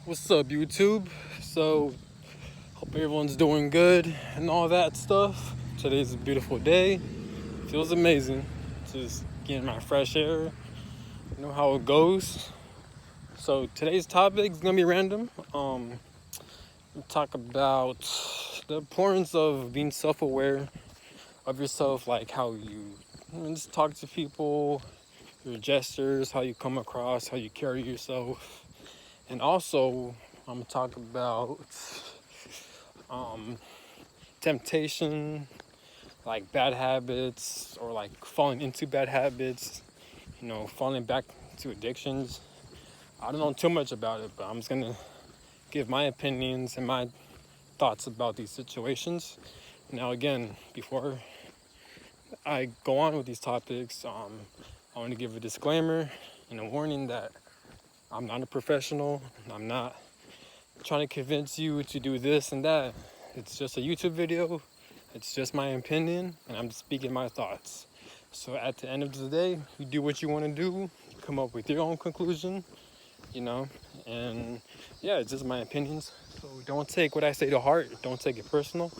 What's up, YouTube? So, hope everyone's doing good and all that stuff. Today's a beautiful day. Feels amazing. Just getting my fresh air. You know how it goes. So, today's topic is gonna be random. We'll talk about the importance of being self-aware of yourself, like how you just talk to people, your gestures, how you come across, how you carry yourself, and also I'm gonna talk about um, temptation, like bad habits, or like falling into bad habits, falling back to addictions. I don't know too much about it, but I'm just gonna give my opinions and my thoughts about these situations. Now, again, before I go on with these topics, I want to give a disclaimer and a warning that I'm not a professional. I'm not trying to convince you to do this and that. It's just a YouTube video. It's just my opinion, and I'm speaking my thoughts. So at the end of the day, you do what you want to do, come up with your own conclusion, you know, and yeah, it's just my opinions. So don't take what I say to heart. Don't take it personal.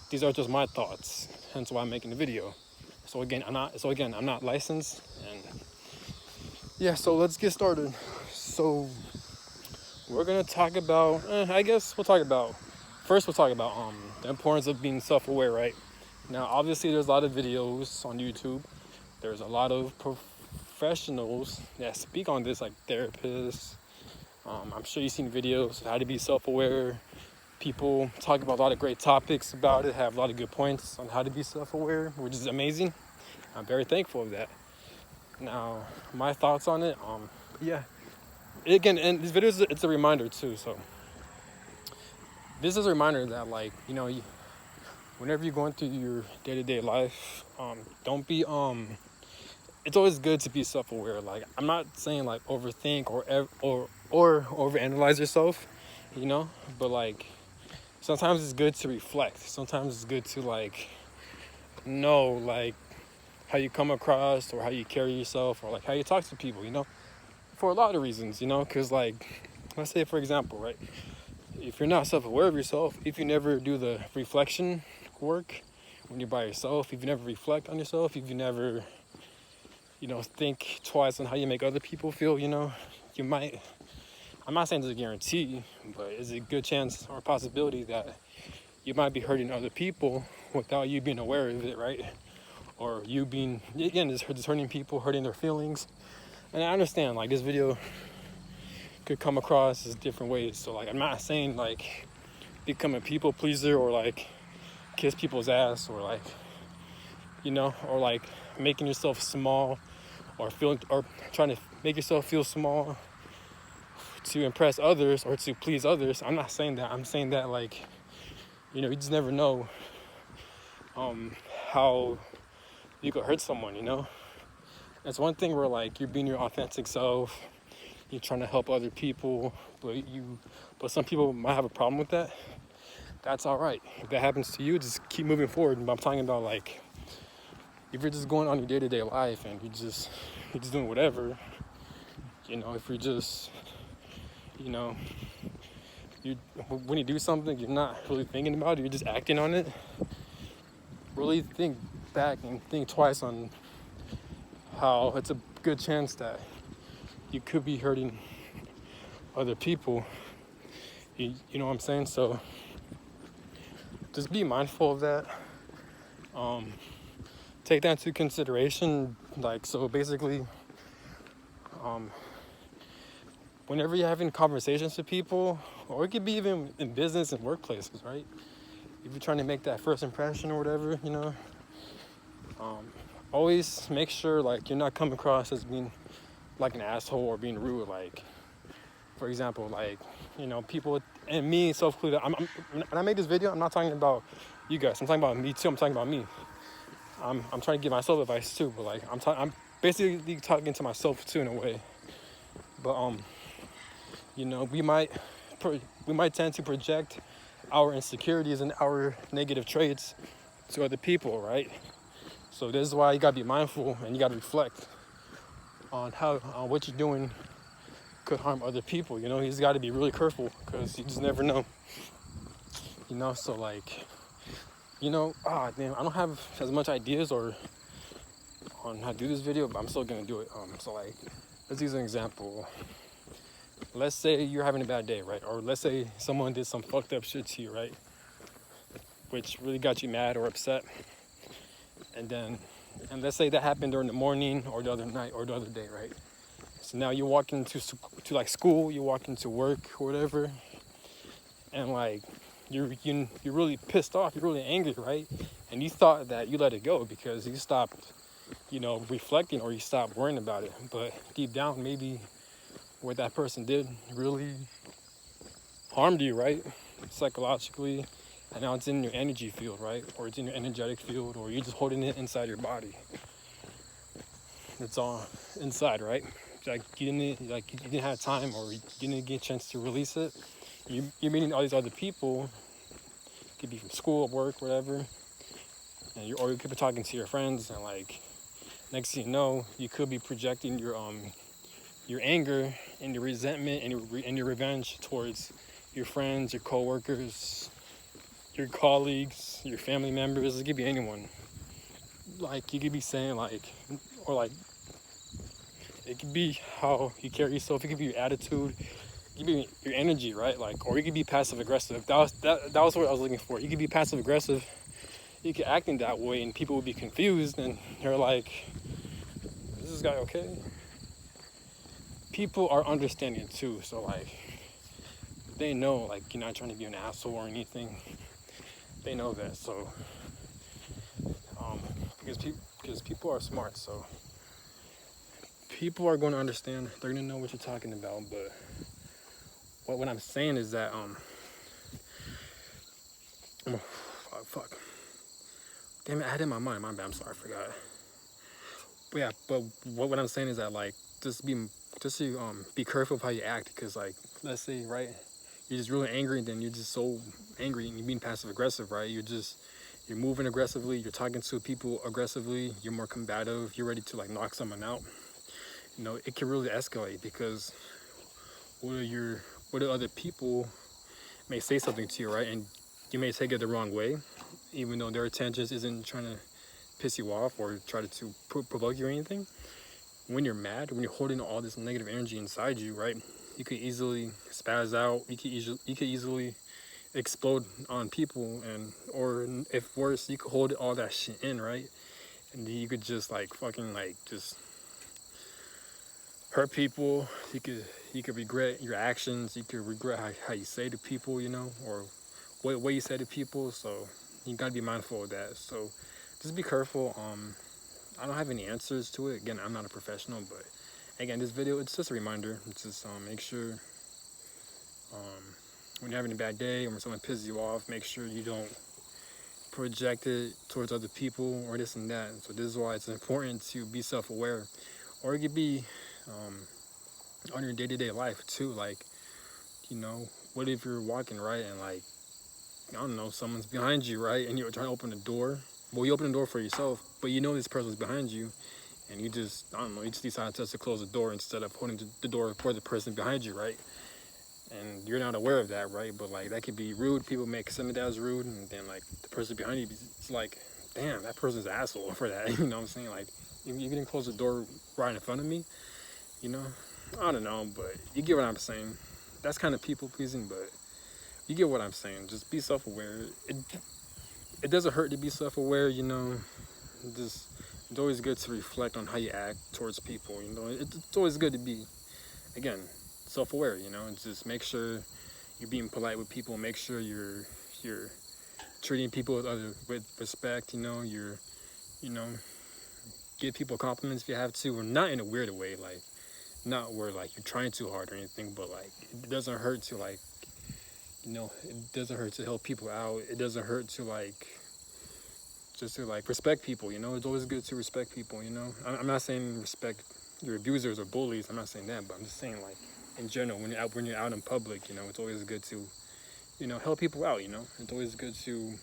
These are just my thoughts. Hence why I'm making the video. I'm not licensed, and yeah. So let's get started. So we're gonna talk about. I guess we'll talk about. First, we'll talk about the importance of being self-aware, right? Now, obviously, there's a lot of videos on YouTube. There's a lot of professionals that speak on this, like therapists. I'm sure you've seen videos of how to be self-aware. People talk about a lot of great topics about it, have a lot of good points on how to be self-aware, which is amazing. I'm very thankful of that. Now, my thoughts on it, yeah. Again, and this video it's a reminder too. So this is a reminder that, like, whenever you're going through your day-to-day life, don't be it's always good to be self-aware. Like, I'm not saying like overthink or overanalyze yourself, but like sometimes it's good to reflect. Sometimes it's good to like know like how you come across or how you carry yourself or like how you talk to people, for a lot of reasons, because like let's say for example, right, if you're not self-aware of yourself, if you never do the reflection work when you're by yourself, if you never reflect on yourself, if you never think twice on how you make other people feel, you might, I'm not saying there's a guarantee, but it's a good chance or possibility that you might be hurting other people without you being aware of it, right? Or you being, again, just hurting people, hurting their feelings. And I understand, like, this video could come across as different ways. So, like, I'm not saying, like, become a people pleaser or, like, kiss people's ass or, like, or, like, making yourself small or trying to make yourself feel small to impress others or to please others. I'm not saying that. I'm saying that, like, you just never know how you could hurt someone, It's one thing where, like, you're being your authentic self, you're trying to help other people, but some people might have a problem with that. That's all right. If that happens to you, just keep moving forward. But I'm talking about, like, if you're just going on your day-to-day life and you're just doing whatever, if you're just, when you do something, you're not really thinking about it, you're just acting on it. Really think back and think twice on how it's a good chance that you could be hurting other people. You know what I'm saying? So just be mindful of that. Take that into consideration. Like, so basically, whenever you're having conversations with people, or it could be even in business and workplaces, right? If you're trying to make that first impression or whatever, always make sure, like, you're not coming across as being like an asshole or being rude. Like, for example, like, people, and me self-included, when I made this video, I'm not talking about you guys. I'm talking about me too. I'm talking about me. I'm trying to give myself advice too, but like I'm basically talking to myself too in a way. But we might tend to project our insecurities and our negative traits to other people, right? So this is why you gotta be mindful and you gotta reflect on what you're doing could harm other people. You know, he's got to be really careful because you just never know. You know, so like, you know, damn, I don't have as much ideas or on how to do this video, but I'm still gonna do it. So like, let's use an example. Let's say you're having a bad day, right? Or let's say someone did some fucked up shit to you, right? Which really got you mad or upset. And let's say that happened during the morning or the other night or the other day, right? So now you're walking to like school, you're walking to work or whatever, and like you're really pissed off, you're really angry, right? And you thought that you let it go because you stopped, you know, reflecting or you stopped worrying about it. But deep down, maybe what that person did really harmed you, right? Psychologically, and now it's in your energy field, right? Or it's in your energetic field, or you're just holding it inside your body. It's all inside, right? Like you didn't have time, or you didn't get a chance to release it. You're meeting all these other people. It could be from school, work, whatever. And or you could be talking to your friends, and like next thing you know, you could be projecting your anger and your resentment and your revenge towards your friends, your coworkers, your colleagues, your family members. It could be anyone. Like you could be saying like, or like, it could be how you carry yourself. It could be your attitude. It could be your energy, right? Like, or you could be passive aggressive. That was what I was looking for. You could be passive aggressive. You could acting that way, and people would be confused, and they're like, "Is this guy okay?" People are understanding too, so like, they know like you're not trying to be an asshole or anything. They know that, so because people are smart, so people are going to understand. They're going to know what you're talking about. But what I'm saying is that fuck, damn it, I had it in my mind. My bad, I'm sorry, I forgot. But yeah, but what I'm saying is that like just be careful of how you act, because like let's say, right, you're just really angry, and then you're just so angry and you're being passive aggressive, right? You're moving aggressively, you're talking to people aggressively, you're more combative, you're ready to like knock someone out. You know, it can really escalate, because what do other people may say something to you, right? And you may take it the wrong way, even though their intentions isn't trying to piss you off or try to provoke you or anything. When you're mad, when you're holding all this negative energy inside you, right, you could easily spaz out. You could easily explode on people, and or if worse, you could hold all that shit in, right? And you could just like fucking like just hurt people. You could regret your actions. You could regret how you say to people, you know, or what you say to people. So you gotta be mindful of that. So just be careful. I don't have any answers to it. Again, I'm not a professional, but again, this video, it's just a reminder. It's just make sure when you're having a bad day or when someone pisses you off, make sure you don't project it towards other people or this and that. So this is why it's important to be self-aware. Or it could be on your day-to-day life too. Like, you know, what if you're walking, right, and like, I don't know, someone's behind you, right, and you're trying to open the door. Well, you open the door for yourself, but you know this person's behind you, and you just, I don't know, you just decide to close the door instead of holding the door for the person behind you, right? And you're not aware of that, right? But like, that could be rude. People may consider that as rude, and then like the person behind you, it's like, damn, that person's an asshole for that. You know what I'm saying? Like, you didn't close the door right in front of me, you know? I don't know, but you get what I'm saying. That's kind of people pleasing, but you get what I'm saying. Just be self-aware. It doesn't hurt to be self-aware, you know. It's always good to reflect on how you act towards people, you know. It's always good to be, again, self-aware, you know. And just make sure you're being polite with people. Make sure you're treating people with respect, you know. You know, give people compliments if you have to, or not in a weird way, like not where like you're trying too hard or anything, but like it doesn't hurt to like, you know, it doesn't hurt to help people out. It doesn't hurt to like just to like respect people, you know. It's always good to respect people, you know. I'm not saying respect your abusers or bullies. I'm not saying that, but I'm just saying like in general, when you're out in public, you know, it's always good to, you know, help people out, you know. It's always good to,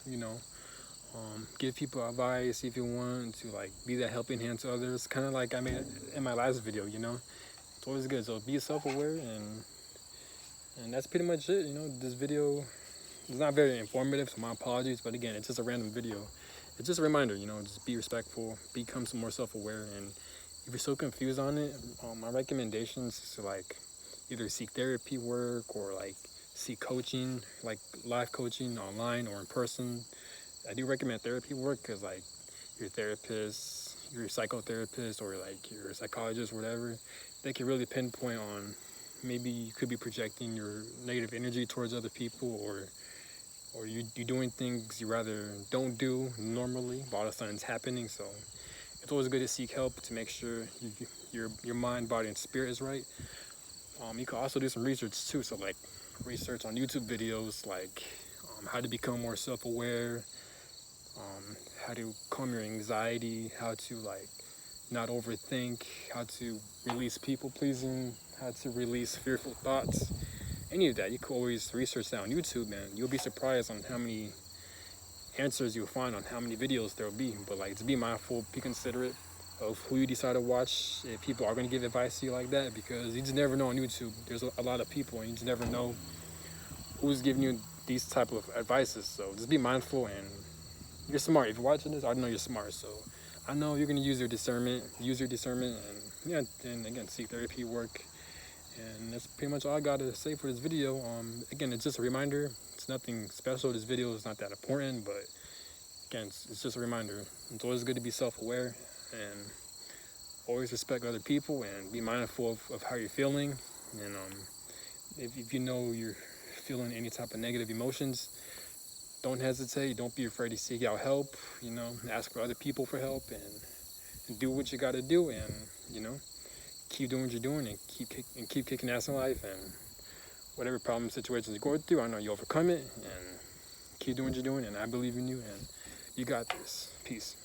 you know, give people advice if you want to, like be that helping hand to others. Kind of like I made in my last video, you know. it's always good. So be self-aware, and that's pretty much it. You know, this video is not very informative, so my apologies. But again, it's just a random video. It's just a reminder, you know, just be respectful, become some more self-aware, and if you're so confused on it, my recommendations is to like either seek therapy work or like seek coaching, like live coaching online or in person. I do recommend therapy work because like your therapist, your psychotherapist, or like your psychologist, whatever, they can really pinpoint on maybe you could be projecting your negative energy towards other people, or you doing things you rather don't do normally, but all of a sudden it's happening. So it's always good to seek help to make sure your mind, body, and spirit is right. You can also do some research too. So like research on YouTube videos, like how to become more self-aware, how to calm your anxiety, how to like not overthink, how to release people pleasing, how to release fearful thoughts. Any of that, you can always research that on YouTube, man. You'll be surprised on how many answers you'll find on how many videos there'll be. But like, to be mindful, be considerate of who you decide to watch, if people are going to give advice to you like that, because you just never know on YouTube. There's a lot of people, and you just never know who's giving you these type of advices. So just be mindful, and you're smart. If you're watching this, I know you're smart. So I know you're going to use your discernment, and yeah, and again, seek therapy work. And that's pretty much all I got to say for this video. Again, it's just a reminder. It's nothing special. This video is not that important, but again, it's just a reminder. It's always good to be self-aware and always respect other people and be mindful of how you're feeling. And if you know you're feeling any type of negative emotions, don't hesitate. Don't be afraid to seek out help. You know, ask for other people for help, and do what you got to do, and you know, keep doing what you're doing, and keep kicking ass in life. And whatever problem situations you're going through, I know you overcome it, and keep doing what you're doing, and I believe in you, and you got this. Peace.